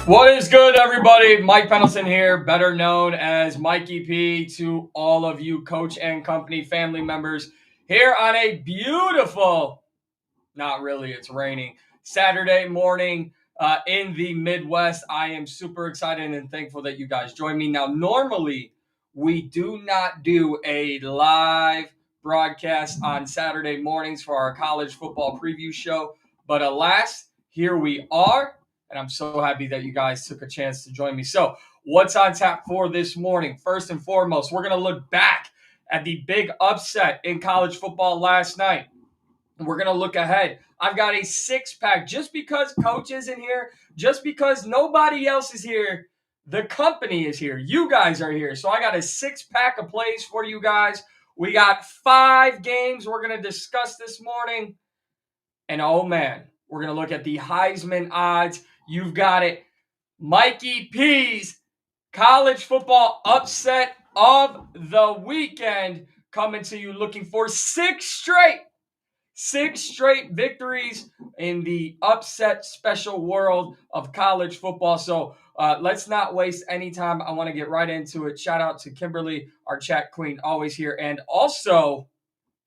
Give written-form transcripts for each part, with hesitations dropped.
What is good, everybody? Mike Pendleton here, better known as Mikey P, to all of you Coach and Company family members here on a beautiful, not really, it's raining, Saturday morning in the Midwest. I am super excited and thankful that you guys join me. Now, normally, we do not do a live broadcast on Saturday mornings for our college football preview show, but alas, here we are. And I'm so happy that you guys took a chance to join me. So, what's on tap for this morning? First and foremost, we're going to look back at the big upset in college football last night. We're going to look ahead. I've got a six-pack. Just because Coach isn't here, just because nobody else is here, the company is here. You guys are here. So I got a six-pack of plays for you guys. We got 5 games we're going to discuss this morning. And oh, man, we're going to look at the Heisman odds. You've got it. Mikey P's college football upset of the weekend coming to you, looking for 6 straight victories in the upset special world of college football. So let's not waste any time. I want to get right into it. Shout out to Kimberly, our chat queen, always here. And also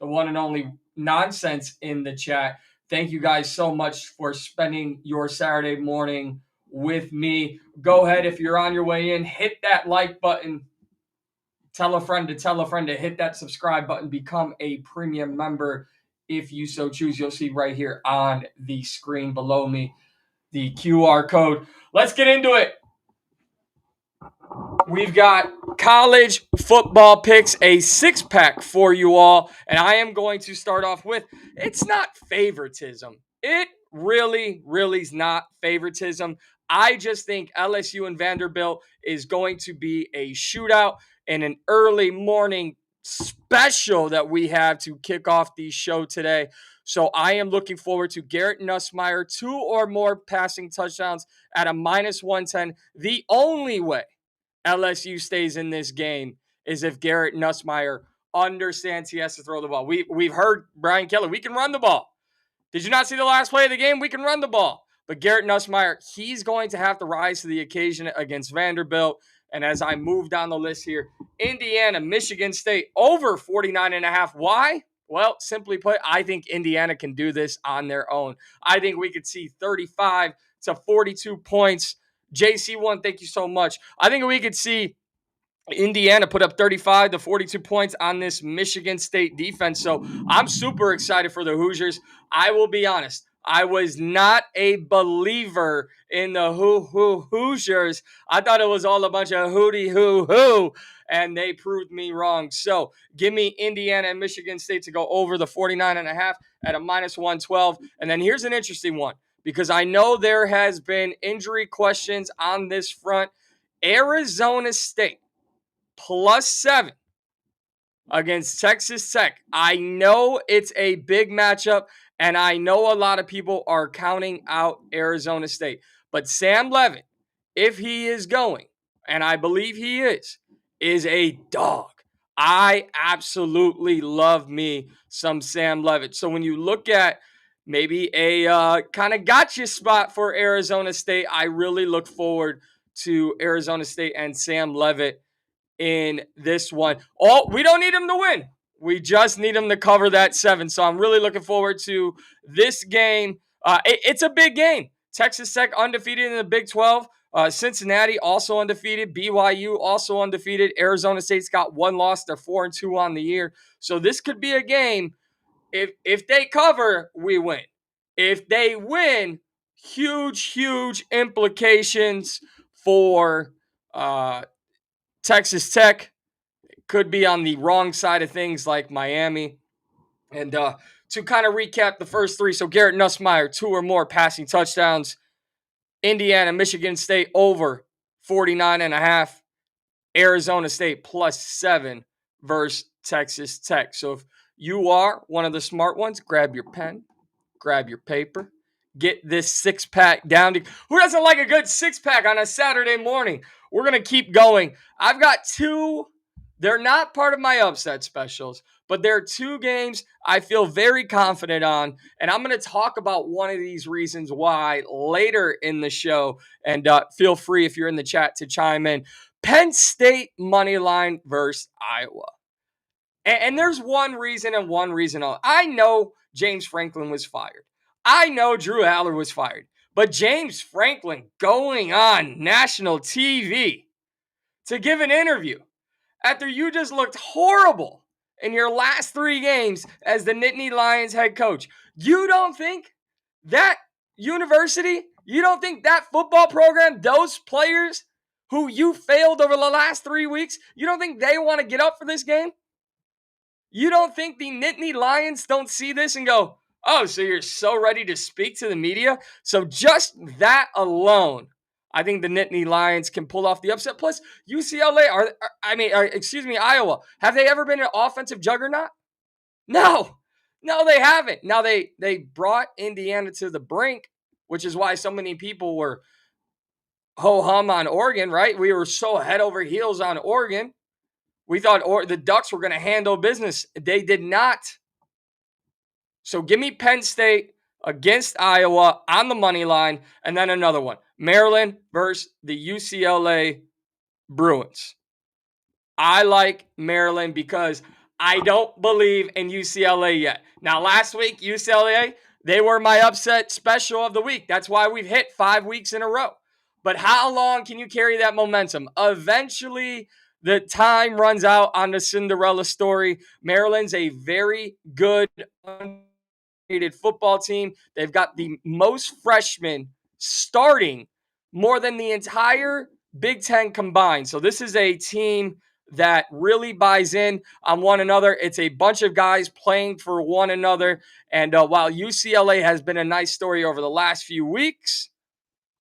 the one and only Nonsense in the chat. Thank you guys so much for spending your Saturday morning with me. Go ahead, if you're on your way in, hit that like button. Tell a friend to hit that subscribe button. Become a premium member if you so choose. You'll see right here on the screen below me the QR code. Let's get into it. We've got college football picks, a six-pack for you all. And I am going to start off with, it's not favoritism. It really is not favoritism. I just think LSU and Vanderbilt is going to be a shootout and an early morning special that we have to kick off the show today. So I am looking forward to Garrett Nussmeier, 2 or more passing touchdowns at a -110. The only way LSU stays in this game is if Garrett Nussmeier understands he has to throw the ball. We've heard Brian Kelly, we can run the ball. Did you not see the last play of the game? We can run the ball. But Garrett Nussmeier, he's going to have to rise to the occasion against Vanderbilt. And as I move down the list here, Indiana, Michigan State, over 49.5. Why? Well, simply put, I think Indiana can do this on their own. I think we could see 35 to 42 points. JC1, thank you so much. I think we could see Indiana put up 35 to 42 points on this Michigan State defense. So I'm super excited for the Hoosiers. I will be honest. I was not a believer in the Hoosiers. I thought it was all a bunch of hooty hoo, and they proved me wrong. So give me Indiana and Michigan State to go over the 49.5 at a -112. And then here's an interesting one, because I know there has been injury questions on this front. Arizona State +7 against Texas Tech. I know it's a big matchup, and I know a lot of people are counting out Arizona State. But Sam Levitt, if he is going, and I believe he is a dog. I absolutely love me some Sam Levitt. So when you look at maybe a kind of gotcha spot for Arizona State, I really look forward to Arizona State and Sam Levitt in this one. Oh, we don't need him to win. We just need him to cover that 7. So I'm really looking forward to this game. It's a big game. Texas Tech undefeated in the Big 12. Cincinnati also undefeated. BYU also undefeated. Arizona State's got 1 loss. They're 4-2 on the year. So this could be a game. If they cover, we win. If they win, huge implications for Texas Tech. Could be on the wrong side of things like Miami. And to kind of recap the first 3, so Garrett Nussmeier, 2 or more passing touchdowns. Indiana, Michigan State over 49.5. Arizona State +7 versus Texas Tech. So if you are one of the smart ones, grab your pen, grab your paper, get this 6-pack down. Who doesn't like a good 6-pack on a Saturday morning? We're going to keep going. I've got 2 They're not part of my upset specials, but there are two games I feel very confident on, and I'm going to talk about one of these reasons why later in the show. And feel free if you're in the chat to chime in. Penn State money line versus Iowa. And there's one reason and one reason only. I know James Franklin was fired. I know Drew Aller was fired. But James Franklin going on national TV to give an interview after you just looked horrible in your last three games as the Nittany Lions head coach. You don't think that university, you don't think that football program, those players who you failed over the last 3 weeks, you don't think they want to get up for this game? You don't think the Nittany Lions don't see this and go, oh, so you're so ready to speak to the media? So just that alone, I think the Nittany Lions can pull off the upset. Plus, UCLA, Iowa, have they ever been an offensive juggernaut? No, they haven't. Now, they brought Indiana to the brink, which is why so many people were ho-hum on Oregon, right? We were so head over heels on Oregon. We thought the Ducks were going to handle business. They did not. So give me Penn State against Iowa on the money line, and then another one. Maryland versus the UCLA Bruins. I like Maryland because I don't believe in UCLA yet. Now, last week, UCLA, they were my upset special of the week. That's why we've hit 5 weeks in a row. But how long can you carry that momentum? Eventually, the time runs out on the Cinderella story. Maryland's a very good football team. They've got the most freshmen starting more than the entire Big Ten combined. So this is a team that really buys in on one another. It's a bunch of guys playing for one another. And while UCLA has been a nice story over the last few weeks,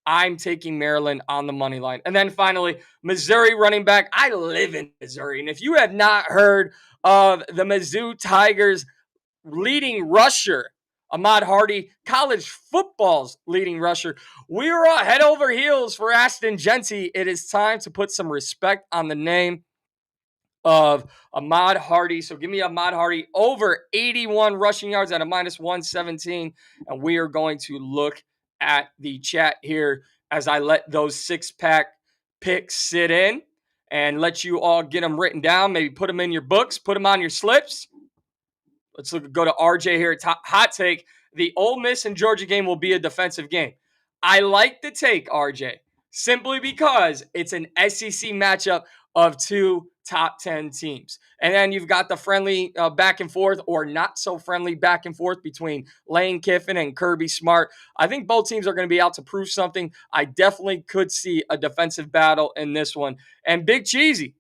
I'm taking Maryland on the money line. And then finally, Missouri running back. I live in Missouri. And if you have not heard of the Mizzou Tigers leading rusher, Ahmad Hardy, college football's leading rusher, we are head over heels for Ashton Genty. It is time to put some respect on the name of Ahmad Hardy. So give me Ahmad Hardy over 81 rushing yards at a minus 117. And we are going to look at the chat here as I let those six-pack picks sit in and let you all get them written down. Maybe put them in your books, put them on your slips. Let's go to RJ here. Hot take. The Ole Miss and Georgia game will be a defensive game. I like the take, RJ, simply because it's an SEC matchup of two top 10 teams. And then you've got the friendly back and forth or not so friendly back and forth between Lane Kiffin and Kirby Smart. I think both teams are going to be out to prove something. I definitely could see a defensive battle in this one. And Big Cheesy.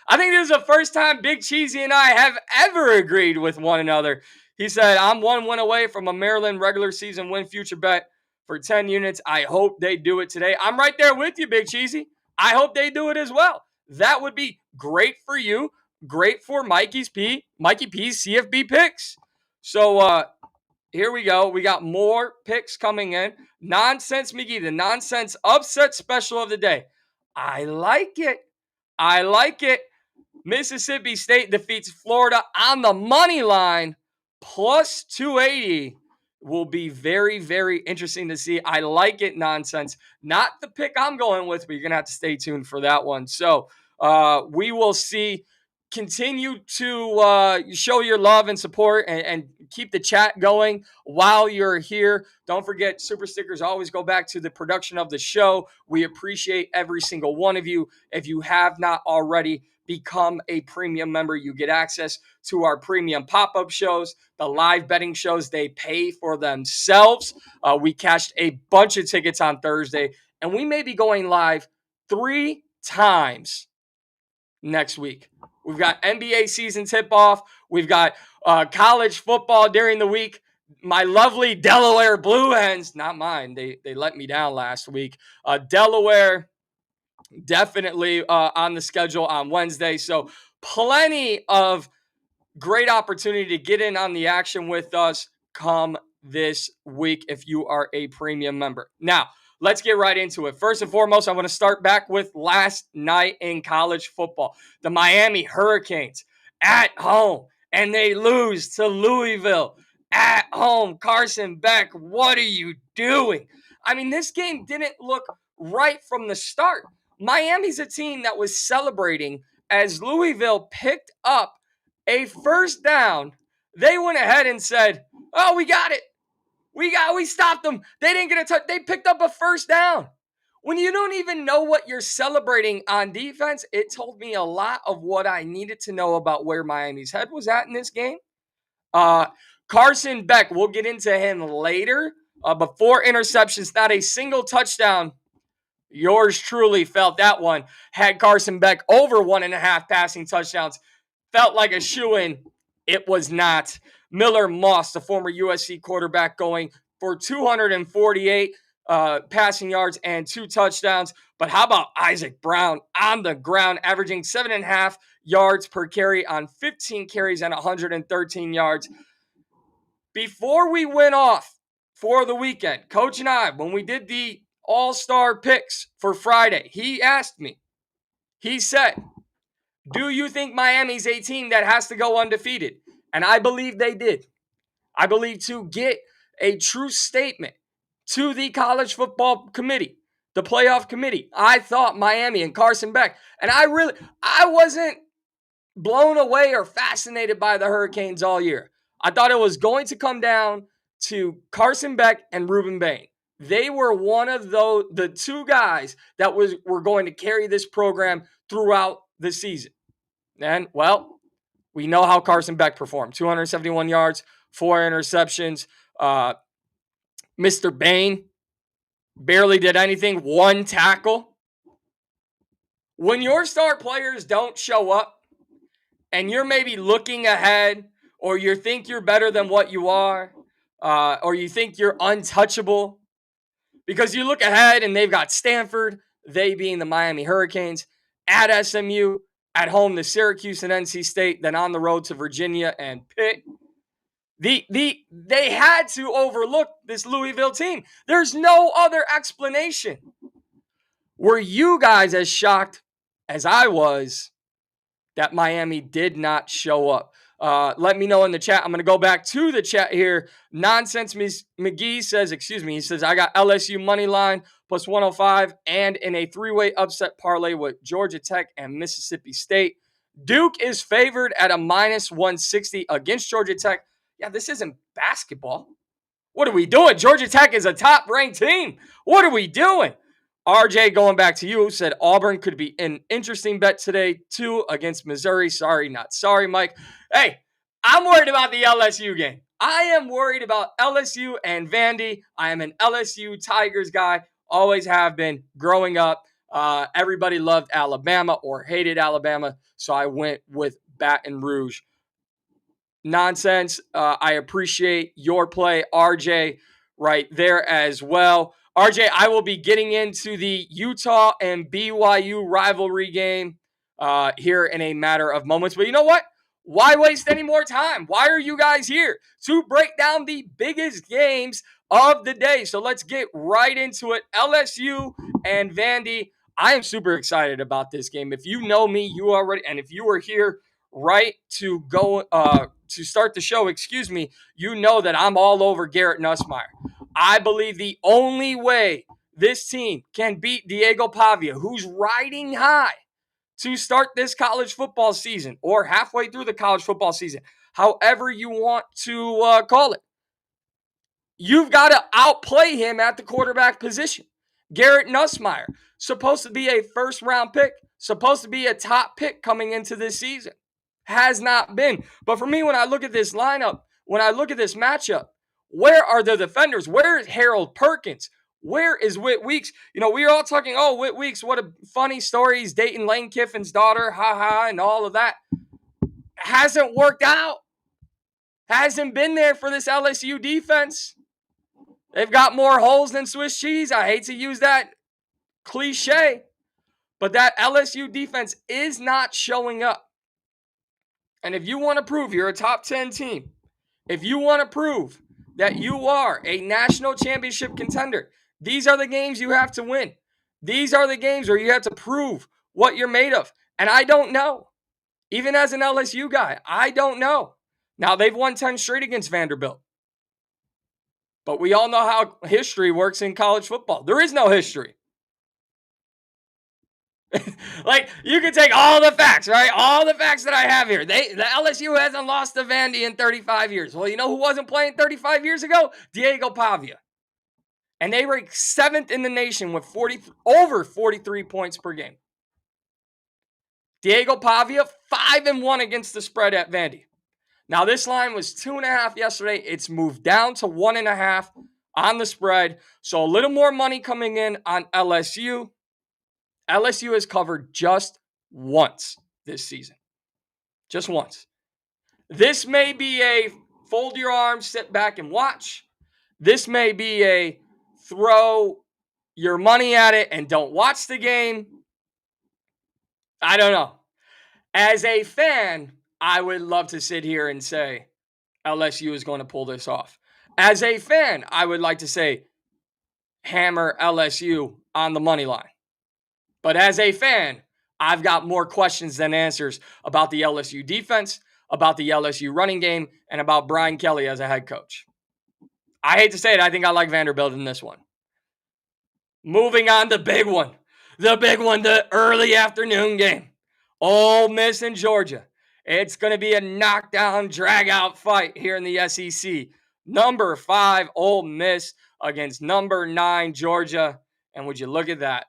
I think this is the first time Big Cheesy and I have ever agreed with one another. He said, I'm 1 win away from a Maryland regular season win future bet for 10 units. I hope they do it today. I'm right there with you, Big Cheesy. I hope they do it as well. That would be great for you. Great for Mikey P's CFB picks. So here we go. We got more picks coming in. Nonsense McGee, the nonsense upset special of the day. I like it. Mississippi State defeats Florida on the money line, plus 280. Will be very, very interesting to see. I like it, nonsense. Not the pick I'm going with, but you're going to have to stay tuned for that one. So we will see. Continue to show your love and support and keep the chat going while you're here. Don't forget, super stickers always go back to the production of the show. We appreciate every single one of you. If you have not already become a premium member, you get access to our premium pop-up shows, the live betting shows. They pay for themselves. We cashed a bunch of tickets on Thursday, and we may be going live 3 times next week. We've got NBA season tip-off. We've got college football during the week. My lovely Delaware Blue Hens, not mine. They let me down last week. Delaware definitely on the schedule on Wednesday. So plenty of great opportunity to get in on the action with us come this week if you are a premium member. Now, let's get right into it. First and foremost, I want to start back with last night in college football. The Miami Hurricanes at home, and they lose to Louisville at home. Carson Beck, what are you doing? I mean, this game didn't look right from the start. Miami's a team that was celebrating as Louisville picked up a first down. They went ahead and said, "Oh, we got it. We stopped them. They didn't get a touch. They picked up a first down." When you don't even know what you're celebrating on defense, it told me a lot of what I needed to know about where Miami's head was at in this game. Carson Beck, we'll get into him later. But 4 interceptions, not a single touchdown. Yours truly felt that one. Had Carson Beck over 1.5 passing touchdowns. Felt like a shoo-in. It was not. Miller Moss, the former USC quarterback, going for 248 passing yards and 2 touchdowns. But how about Isaac Brown on the ground, averaging 7.5 yards per carry on 15 carries and 113 yards. Before we went off for the weekend, Coach and I, when we did the all-star picks for Friday, he asked me, he said, "Do you think Miami's a team that has to go undefeated?" And I believe they did. I believe to get a true statement to the college football committee, the playoff committee, I thought Miami and Carson Beck, and I wasn't blown away or fascinated by the Hurricanes all year. I thought it was going to come down to Carson Beck and Ruben Bain. They were one of the 2 guys that were going to carry this program throughout the season. And, well, we know how Carson Beck performed. 271 yards, 4 interceptions. Mr. Bain barely did anything, 1 tackle. When your star players don't show up and you're maybe looking ahead, or you think you're better than what you are, or you think you're untouchable, because you look ahead and they've got Stanford, they being the Miami Hurricanes, at SMU, at home to Syracuse and NC State, then on the road to Virginia and Pitt. They had to overlook this Louisville team. There's no other explanation. Were you guys as shocked as I was that Miami did not show up? Let me know in the chat. I'm going to go back to the chat here. Nonsense McGee says, he says, I got LSU money line plus 105 and in a 3-way upset parlay with Georgia Tech and Mississippi State. Duke is favored at a minus 160 against Georgia Tech. Yeah, this isn't basketball. What are we doing? Georgia Tech is a top-ranked team. What are we doing? RJ, going back to you, said Auburn could be an interesting bet today, too, against Missouri. Sorry, not sorry, Mike. Hey, I'm worried about the LSU game. I am worried about LSU and Vandy. I am an LSU Tigers guy. Always have been growing up. Everybody loved Alabama or hated Alabama, so I went with Baton Rouge. Nonsense. I appreciate your play, RJ, right there as well. RJ, I will be getting into the Utah and BYU rivalry game here in a matter of moments. But you know what? Why waste any more time? Why are you guys here? To break down the biggest games of the day. So let's get right into it. LSU and Vandy. I am super excited about this game. If you know me, you already, and if you were here right to go to start the show, you know that I'm all over Garrett Nussmeier. I believe the only way this team can beat Diego Pavia, who's riding high to start this college football season or halfway through the college football season, however you want to call it, you've got to outplay him at the quarterback position. Garrett Nussmeier, supposed to be a first-round pick, supposed to be a top pick coming into this season, has not been. But for me, when I look at this lineup, when I look at this matchup, where are the defenders? Where is Harold Perkins? Where is Whit Weeks? You know, we are all talking, oh, Whit Weeks, what a funny story. He's dating Lane Kiffin's daughter, ha, and all of that. Hasn't worked out. Hasn't been there for this LSU defense. They've got more holes than Swiss cheese. I hate to use that cliche, but that LSU defense is not showing up. And if you want to prove you're a top 10 team, if you want to prove that you are a national championship contender, These are the games you have to win. These are the games where you have to prove what you're made of. And I don't know. Even as an LSU guy, I don't know. Now, they've won 10 straight against Vanderbilt. But we all know how history works in college football. There is no history. Like, you can take all the facts, right? All the facts that I have here. The LSU hasn't lost to Vandy in 35 years. Well, you know who wasn't playing 35 years ago? Diego Pavia. And they ranked 7th in the nation with over 43 points per game. Diego Pavia, 5-1 against the spread at Vandy. Now, this line was 2.5 yesterday. It's moved down to 1.5 on the spread. So a little more money coming in on LSU. LSU has covered just once this season. Just once. This may be a fold your arms, sit back and watch. This may be a throw your money at it and don't watch the game. I don't know. As a fan, I would love to sit here and say LSU is going to pull this off. As a fan, I would like to say hammer LSU on the money line. But as a fan, I've got more questions than answers about the LSU defense, about the LSU running game, and about Brian Kelly as a head coach. I hate to say it, I think I like Vanderbilt in this one. Moving on to the big one, the early afternoon game. Ole Miss and Georgia. It's going to be a knockdown, drag-out fight here in the SEC. Number 5, Ole Miss against number 9, Georgia. And would you look at that?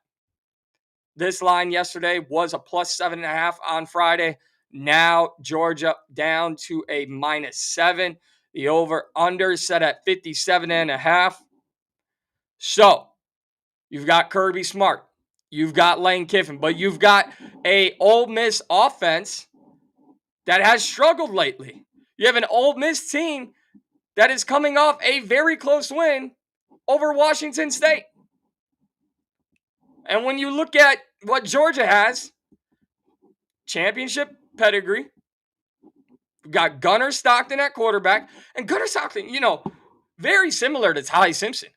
This line yesterday was a plus 7.5 on Friday. Now Georgia down to a -7. The over-under set at 57.5. So you've got Kirby Smart. You've got Lane Kiffin. But you've got a Ole Miss offense that has struggled lately. You have an Ole Miss team that is coming off a very close win over Washington State. And when you look at what Georgia has, championship pedigree, we've got Gunnar Stockton at quarterback. And Gunnar Stockton, very similar to Ty Simpson.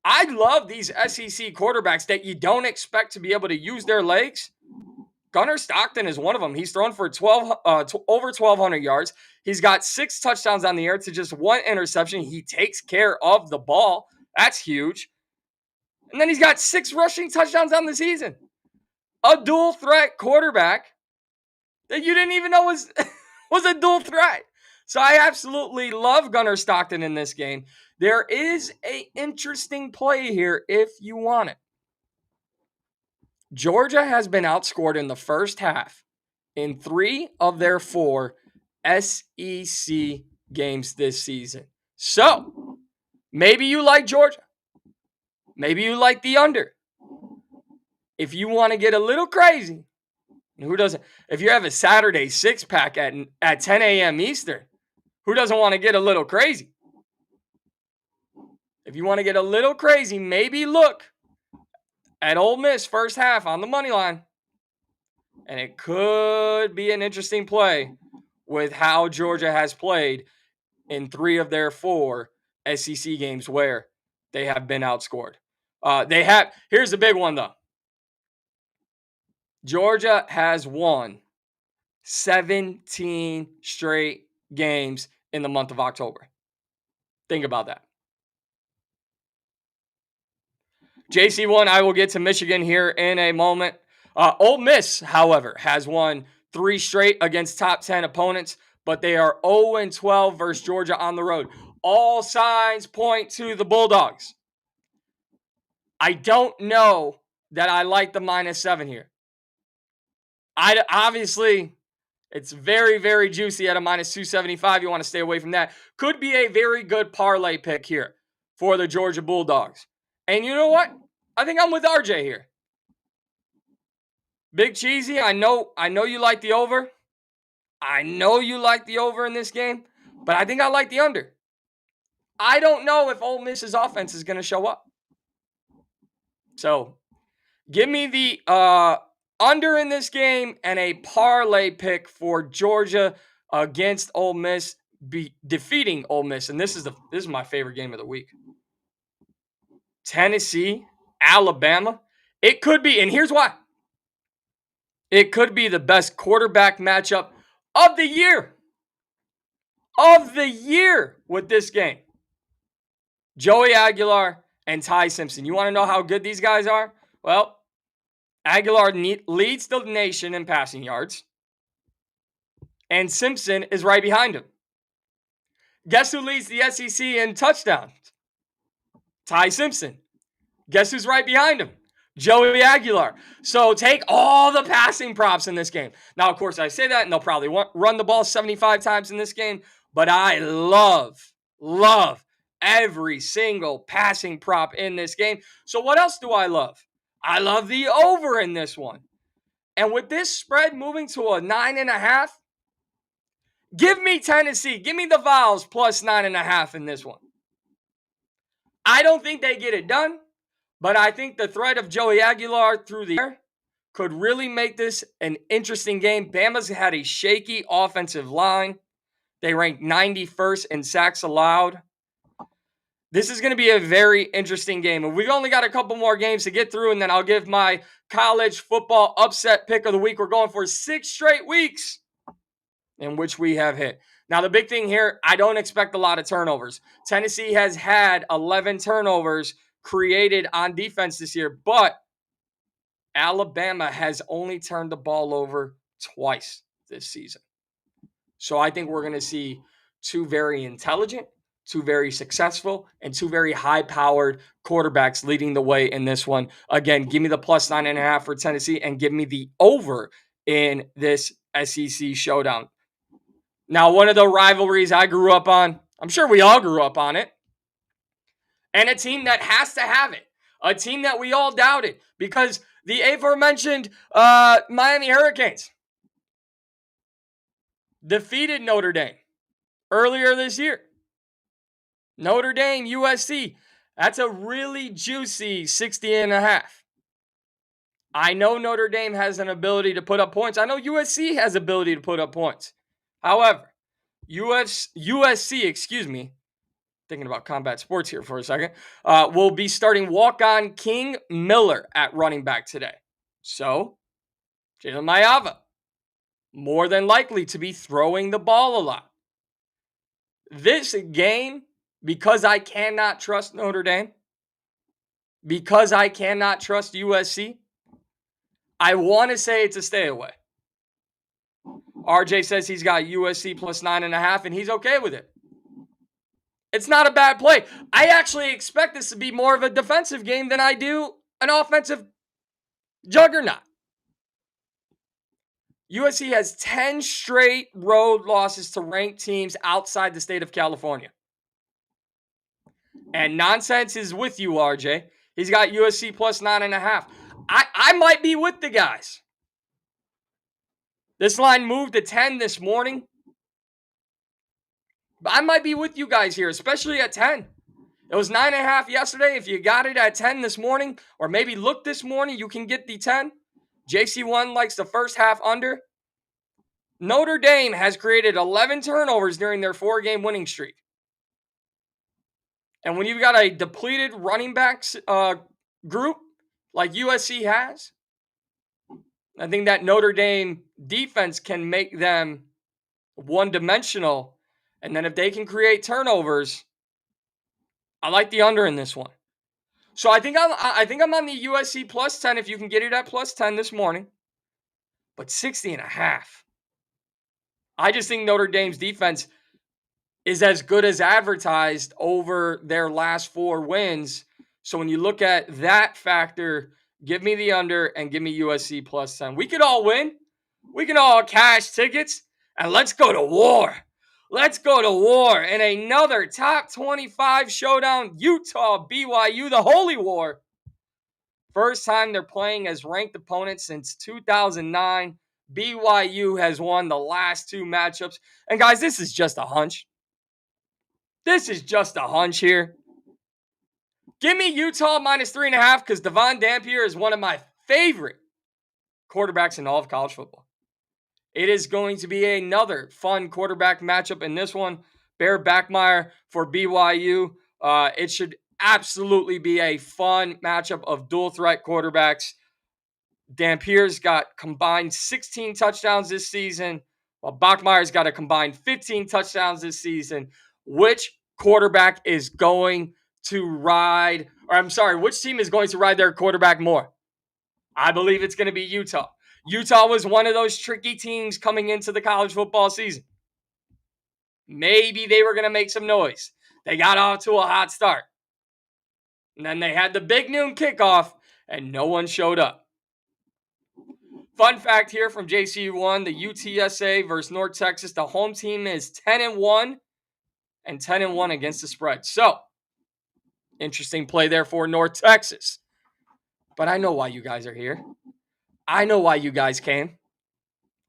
I love these SEC quarterbacks that you don't expect to be able to use their legs. Gunnar Stockton is one of them. He's thrown for over 1,200 yards. He's got 6 touchdowns on the air to just 1 interception. He takes care of the ball. That's huge. And then he's got 6 rushing touchdowns on the season. A dual threat quarterback that you didn't even know was a dual threat. So I absolutely love Gunnar Stockton in this game. There is an interesting play here if you want it. Georgia has been outscored in the first half in 3 of their 4 SEC games this season. So maybe you like Georgia. Maybe you like the under. If you want to get a little crazy, who doesn't? If you have a Saturday 6-pack at 10 a.m. Eastern, who doesn't want to get a little crazy? If you want to get a little crazy, maybe look at Ole Miss first half on the money line. And it could be an interesting play with how Georgia has played in 3 of their 4 SEC games where they have been outscored. Here's the big one, though. Georgia has won 17 straight games in the month of October. Think about that. JC1, I will get to Michigan here in a moment. Ole Miss, however, has won 3 straight against top 10 opponents, but they are 0-12 versus Georgia on the road. All signs point to the Bulldogs. I don't know that I like the -7 here. Obviously, it's very, very juicy at a -275. You want to stay away from that. Could be a very good parlay pick here for the Georgia Bulldogs. And you know what? I think I'm with RJ here. Big Cheesy, I know you like the over. I know you like the over in this game, but I think I like the under. I don't know if Ole Miss's offense is going to show up. So, give me the under in this game and a parlay pick for Georgia against Ole Miss, defeating Ole Miss. And this is my favorite game of the week. Tennessee, Alabama. It could be, and here's why. It could be the best quarterback matchup of the year. Of the year with this game. Joey Aguilar and Ty Simpson. You want to know how good these guys are? Well, Aguilar leads the nation in passing yards, and Simpson is right behind him. Guess who leads the SEC in touchdowns? Ty Simpson. Guess who's right behind him? Joey Aguilar. So take all the passing props in this game. Now, of course, I say that, and they'll probably run the ball 75 times in this game, but I love every single passing prop in this game. So what else do I love? I love the over in this one. And with this spread moving to a 9.5, give me Tennessee. Give me the Vols plus 9.5 in this one. I don't think they get it done, but I think the threat of Joey Aguilar through the air could really make this an interesting game. Bama's had a shaky offensive line. They ranked 91st in sacks allowed. This is going to be a very interesting game. And we've only got a couple more games to get through, and then I'll give my college football upset pick of the week. We're going for 6 straight weeks in which we have hit. Now, the big thing here, I don't expect a lot of turnovers. Tennessee has had 11 turnovers created on defense this year, but Alabama has only turned the ball over twice this season. So I think we're going to see 2 very intelligent, 2 very successful, and 2 very high-powered quarterbacks leading the way in this one. Again, give me the plus 9.5 for Tennessee and give me the over in this SEC showdown. Now, one of the rivalries I grew up on, I'm sure we all grew up on it, and a team that has to have it, a team that we all doubted because the aforementioned Miami Hurricanes defeated Notre Dame earlier this year. Notre Dame, USC, that's a really juicy 60.5. I know Notre Dame has an ability to put up points. I know USC has ability to put up points. However, USC, thinking about combat sports here for a second, will be starting walk-on King Miller at running back today. So, Jalen Mayava, more than likely to be throwing the ball a lot. This game, because I cannot trust Notre Dame, because I cannot trust USC, I want to say it's a stay away. RJ says he's got USC plus 9.5, and he's okay with it. It's not a bad play. I actually expect this to be more of a defensive game than I do an offensive juggernaut. USC has 10 straight road losses to ranked teams outside the state of California. And nonsense is with you, RJ. He's got USC plus 9.5. I might be with the guys. This line moved to 10 this morning. But I might be with you guys here, especially at 10. It was 9.5 yesterday. If you got it at 10 this morning, or maybe look this morning, you can get the 10. JC1 likes the first half under. Notre Dame has created 11 turnovers during their 4-game winning streak. And when you've got a depleted running backs group like USC has, I think that Notre Dame defense can make them one-dimensional. And then if they can create turnovers, I like the under in this one. So I think I'm on the USC plus 10 if you can get it at plus 10 this morning. But 60.5. I just think Notre Dame's defense is as good as advertised over their last 4 wins. So when you look at that factor, give me the under and give me USC plus 10. We could all win. We can all cash tickets and let's go to war. Let's go to war in another top 25 showdown. Utah, BYU, the Holy War. First time they're playing as ranked opponents since 2009. BYU has won the last 2 matchups. And guys, this is just a hunch. This is just a hunch here. Give me Utah minus 3.5 because Devon Dampier is one of my favorite quarterbacks in all of college football. It is going to be another fun quarterback matchup in this one. Bear Backmeyer for BYU. It should absolutely be a fun matchup of dual threat quarterbacks. Dampier's got combined 16 touchdowns this season, while Bachmeier's got a combined 15 touchdowns this season. Which quarterback is going to ride, or I'm sorry, which team is going to ride their quarterback more? I believe it's going to be Utah. Utah was one of those tricky teams coming into the college football season. Maybe they were going to make some noise. They got off to a hot start. And then they had the big noon kickoff, and no one showed up. Fun fact here from JCU1, the UTSA versus North Texas, the home team is 10-1 and 10-1 against the spread. So, interesting play there for North Texas. But I know why you guys are here. I know why you guys came.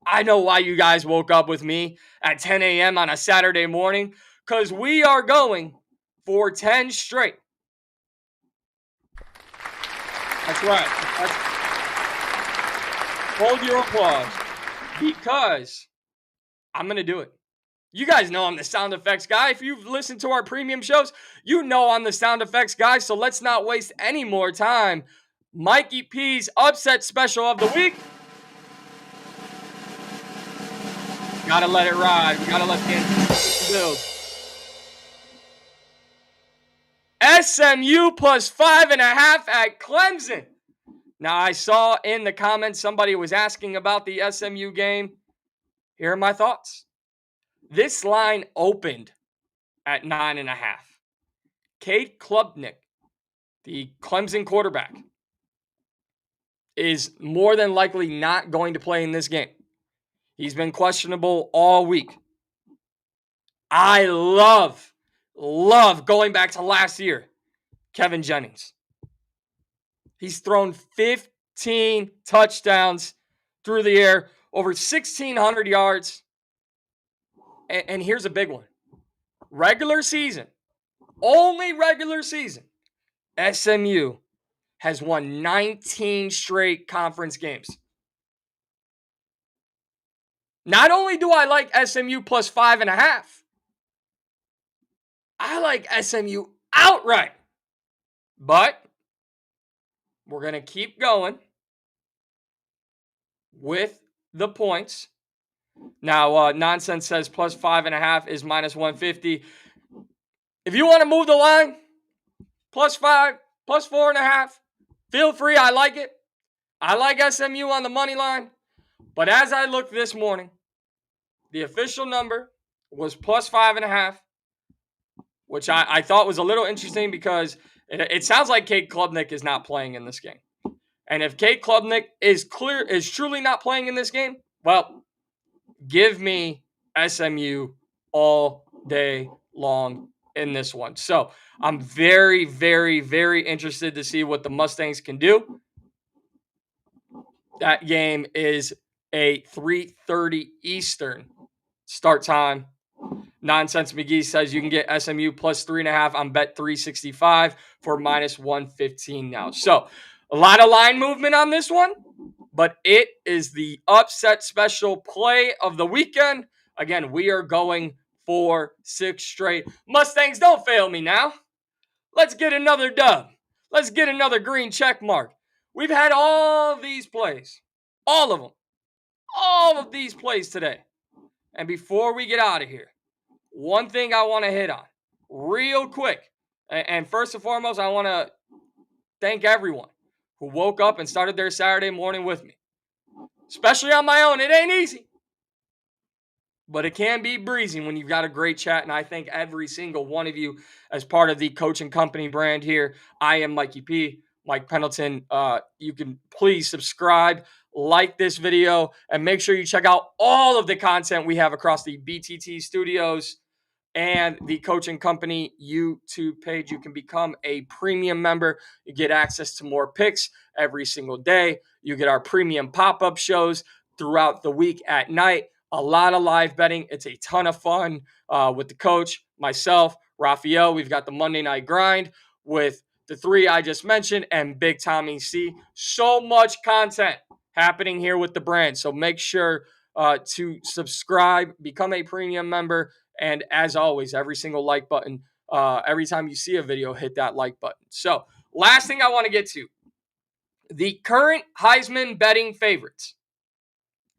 I know why you guys woke up with me at 10 a.m. on a Saturday morning, because we are going for 10 straight. That's right. Hold your applause, because I'm going to do it. You guys know I'm the sound effects guy. If you've listened to our premium shows, you know I'm the sound effects guy, so let's not waste any more time. Mikey P's upset special of the week. Gotta let it ride. We gotta let the anticipation build. SMU plus 5.5 at Clemson. Now, I saw in the comments somebody was asking about the SMU game. Here are my thoughts. This line opened at 9.5. Cade Klubnik, the Clemson quarterback, is more than likely not going to play in this game. He's been questionable all week. I love going back to last year, Kevin Jennings. He's thrown 15 touchdowns through the air, over 1,600 yards. And here's a big one. Regular season, only regular season, SMU has won 19 straight conference games. Not only do I like SMU plus 5.5, I like SMU outright. But we're going to keep going with the points. Now, Nonsense says plus 5.5 is minus 150. If you want to move the line, plus 5, plus 4.5, feel free. I like it. I like SMU on the money line. But as I looked this morning, the official number was plus 5.5, which I thought was a little interesting because it sounds like Cade Klubnik is not playing in this game. And if Cade Klubnik is truly not playing in this game, well, give me SMU all day long in this one. So I'm very, very, very interested to see what the Mustangs can do. That game is a 3:30 Eastern start time. Nonsense McGee says you can get SMU plus 3.5 on bet 365 for minus 115 now. So a lot of line movement on this one, but it is the upset special play of the weekend. Again, we are going for 6 straight. Mustangs, don't fail me now. Let's get another dub. Let's get another green check mark. We've had all of these plays, all of them, all of these plays today. And before we get out of here, one thing I want to hit on real quick. And first and foremost, I want to thank everyone who woke up and started their Saturday morning with me. Especially on my own. It ain't easy. But it can be breezy when you've got a great chat. And I thank every single one of you as part of the Coaching Company brand here. I am Mikey P. Mike Pendleton. You can please subscribe, like this video, and make sure you check out all of the content we have across the BTT studios and the Coaching Company YouTube page. You can become a premium member. You get access to more picks every single day. You get our premium pop-up shows throughout the week at night. A lot of live betting. It's a ton of fun with the coach, myself, Raphael. We've got the Monday Night Grind with the 3 I just mentioned and Big Tommy C. So much content happening here with the brand. So make sure to subscribe, become a premium member. And as always, every single like button Every time you see a video, hit that like button. So, last thing I want to get to, the current Heisman betting favorites.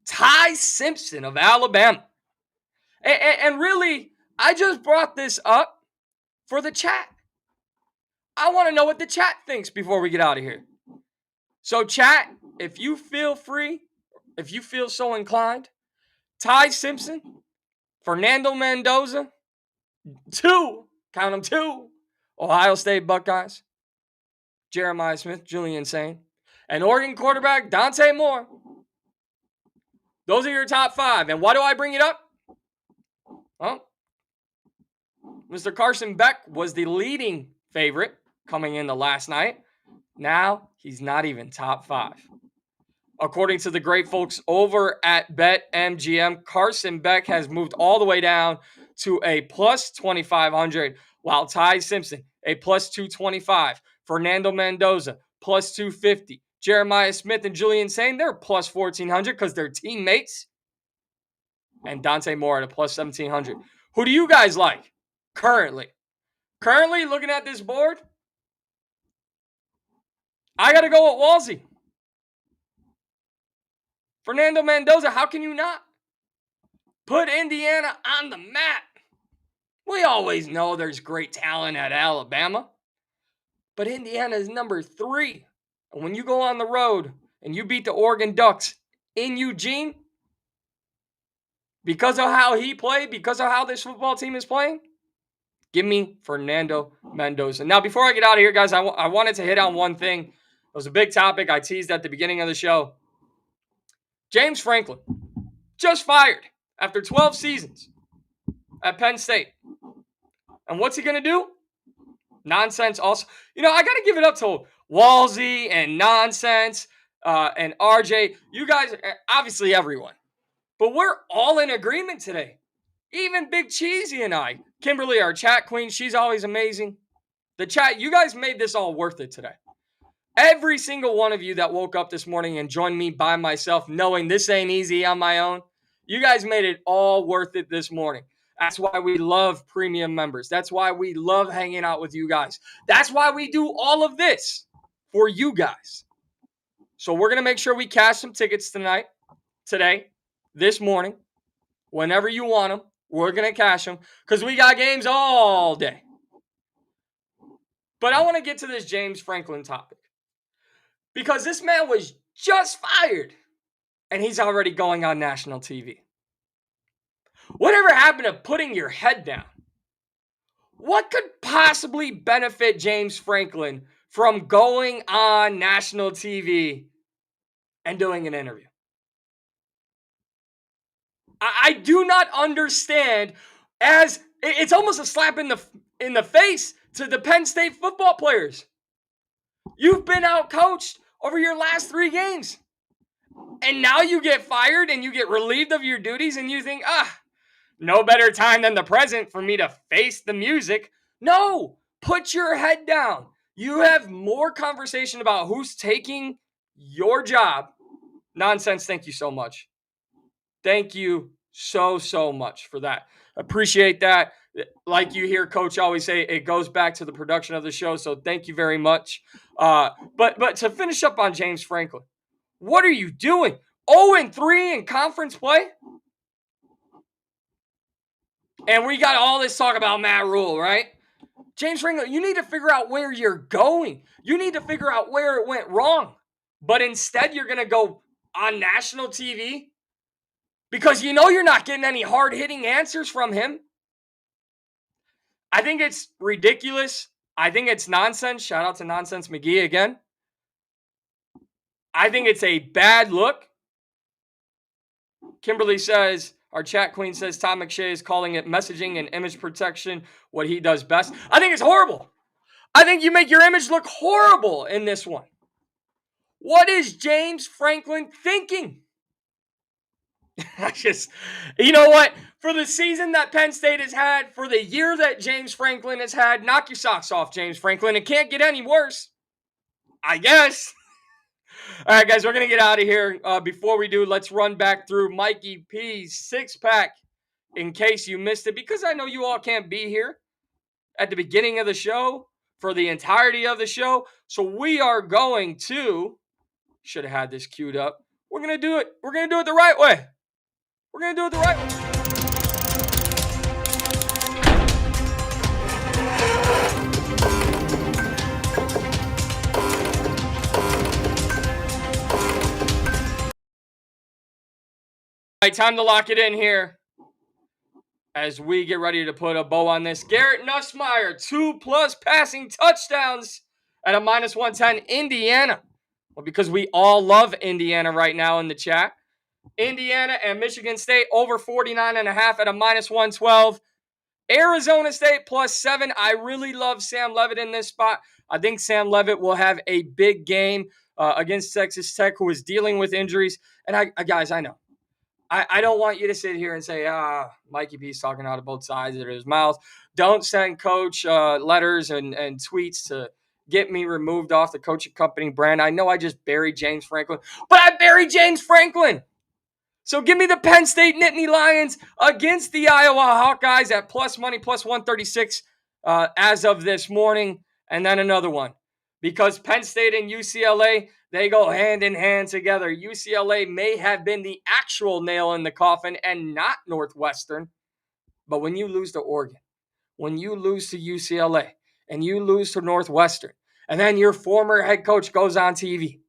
Ty Simpson of Alabama. And really, I just brought this up for the chat. I want to know what the chat thinks before we get out of here. So, chat, if you feel free, if you feel so inclined, Ty Simpson, Fernando Mendoza, count them two, Ohio State Buckeyes, Jeremiah Smith, Julian Sain, and Oregon quarterback Dante Moore. Those are your top five. And why do I bring it up? Well, Mr. Carson Beck was the leading favorite coming into last night. Now he's not even top five. According to the great folks over at BetMGM, Carson Beck has moved all the way down to a plus 2,500, while Ty Simpson, a plus 225. Fernando Mendoza, plus 250. Jeremiah Smith and Julian Sain, they're plus 1,400 because they're teammates. And Dante Moore at a plus 1,700. Who do you guys like currently? Currently, looking at this board, I got to go with Walsey. Fernando Mendoza, how can you not put Indiana on the map? We always know there's great talent at Alabama, but Indiana is number 3. And when you go on the road and you beat the Oregon Ducks in Eugene, because of how he played, because of how this football team is playing, give me Fernando Mendoza. Now, before I get out of here, guys, I wanted to hit on one thing. It was a big topic I teased at the beginning of the show. James Franklin, just fired after 12 seasons at Penn State. And what's he going to do? Nonsense also. I got to give it up to Walsey and Nonsense and RJ. You guys, obviously everyone. But we're all in agreement today. Even Big Cheesy and I. Kimberly, our chat queen, she's always amazing. The chat, you guys made this all worth it today. Every single one of you that woke up this morning and joined me by myself, knowing this ain't easy on my own, you guys made it all worth it this morning. That's why we love premium members. That's why we love hanging out with you guys. That's why we do all of this for you guys. So we're going to make sure we cash some tickets today, this morning, whenever you want them. We're going to cash them because we got games all day. But I want to get to this James Franklin topic. Because this man was just fired, and he's already going on national TV. Whatever happened to putting your head down? What could possibly benefit James Franklin from going on national TV and doing an interview? I do not understand, as it's almost a slap in the face to the Penn State football players. You've been out-coached over your last 3 games. And now you get fired and you get relieved of your duties and you think, no better time than the present for me to face the music. No, put your head down. You have more conversation about who's taking your job. Nonsense, thank you so much. Thank you so much for that. Appreciate that. Like you hear Coach always say, it goes back to the production of the show. So thank you very much. But to finish up on James Franklin, what are you doing? 0-3 in conference play? And we got all this talk about Matt Rule, right? James Franklin, you need to figure out where you're going. You need to figure out where it went wrong. But instead, you're going to go on national TV because you're not getting any hard-hitting answers from him. I think it's ridiculous. I think it's nonsense. Shout out to Nonsense McGee again. I think it's a bad look. Kimberly says, our chat queen says, Tom McShay is calling it messaging and image protection, what he does best. I think it's horrible. I think you make your image look horrible in this one. What is James Franklin thinking? You know what? For the season that Penn State has had, for the year that James Franklin has had, knock your socks off, James Franklin. It can't get any worse, I guess. All right, guys, we're going to get out of here. Before we do, let's run back through Mikey P's 6-pack in case you missed it, because I know you all can't be here at the beginning of the show for the entirety of the show. So we are going to, should have had this queued up. We're going to do it. We're going to do it the right way. We're going to do it the right way. All right, time to lock it in here as we get ready to put a bow on this. Garrett Nussmeier, 2+ passing touchdowns at a -110. Indiana. Well, because we all love Indiana right now in the chat. Indiana and Michigan State over 49.5 at a -112. Arizona State +7. I really love Sam Levitt in this spot. I think Sam Levitt will have a big game against Texas Tech, who is dealing with injuries. And guys, I know. I don't want you to sit here and say, Mikey B's talking out of both sides of his mouth. Don't send coach letters and tweets to get me removed off the coaching company brand. I know I just buried James Franklin, but I buried James Franklin. So give me the Penn State Nittany Lions against the Iowa Hawkeyes at plus money, +136 as of this morning. And then another one. Because Penn State and UCLA, they go hand in hand together. UCLA may have been the actual nail in the coffin and not Northwestern. But when you lose to Oregon, when you lose to UCLA, and you lose to Northwestern, and then your former head coach goes on TV,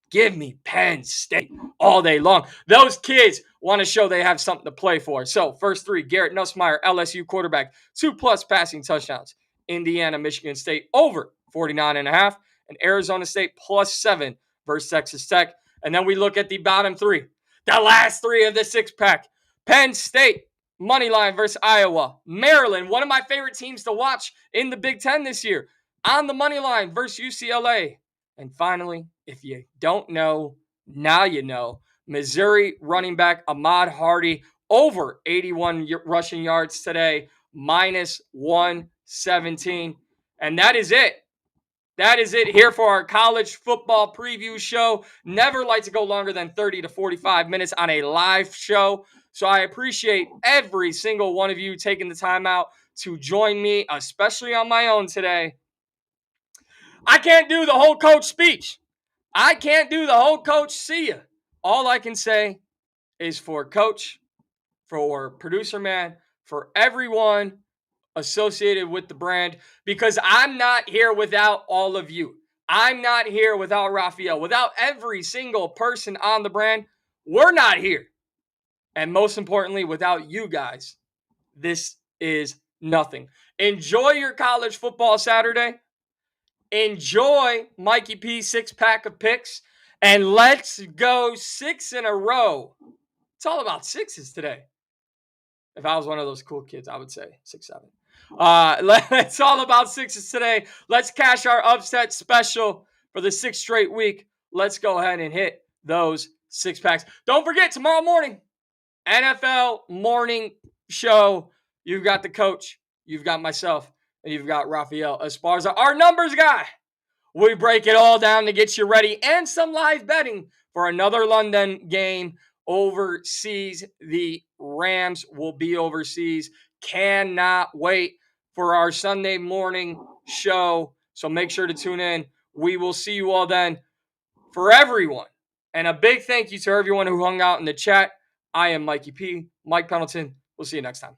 give me Penn State all day long. Those kids want to show they have something to play for. So, first three, Garrett Nussmeier, LSU quarterback, 2+ passing touchdowns. Indiana, Michigan State over 49.5, and Arizona State +7 versus Texas Tech. And then we look at the bottom three, the last three of the six-pack. Penn State, money line versus Iowa. Maryland, one of my favorite teams to watch in the Big Ten this year, on the money line versus UCLA. And finally, if you don't know, now you know. Missouri running back Ahmad Hardy over 81 rushing yards today, -117. And that is it. That is it here for our college football preview show. Never like to go longer than 30 to 45 minutes on a live show. So I appreciate every single one of you taking the time out to join me, especially on my own today. I can't do the whole coach speech. I can't do the whole coach see ya. All I can say is for coach, for producer man, for everyone associated with the brand, because I'm not here without all of you. I'm not here without Raphael. Without every single person on the brand, we're not here. And most importantly, without you guys, this is nothing. Enjoy your college football Saturday. Enjoy Mikey P's six-pack of picks. And let's go 6 in a row. It's all about sixes today. If I was one of those cool kids, I would say 6, 7. It's all about sixes today. Let's cash our upset special for the 6th straight week. Let's go ahead and hit those 6-packs. Don't forget, tomorrow morning, NFL morning show. You've got the coach, you've got myself, and you've got Raphael Esparza, our numbers guy. We break it all down to get you ready and some live betting for another London game overseas. The Rams will be overseas. Cannot wait for our Sunday morning show. So make sure to tune in. We will see you all then. For everyone, and a big thank you to everyone who hung out in the chat. I am Mikey P. Mike Pendleton. We'll see you next time.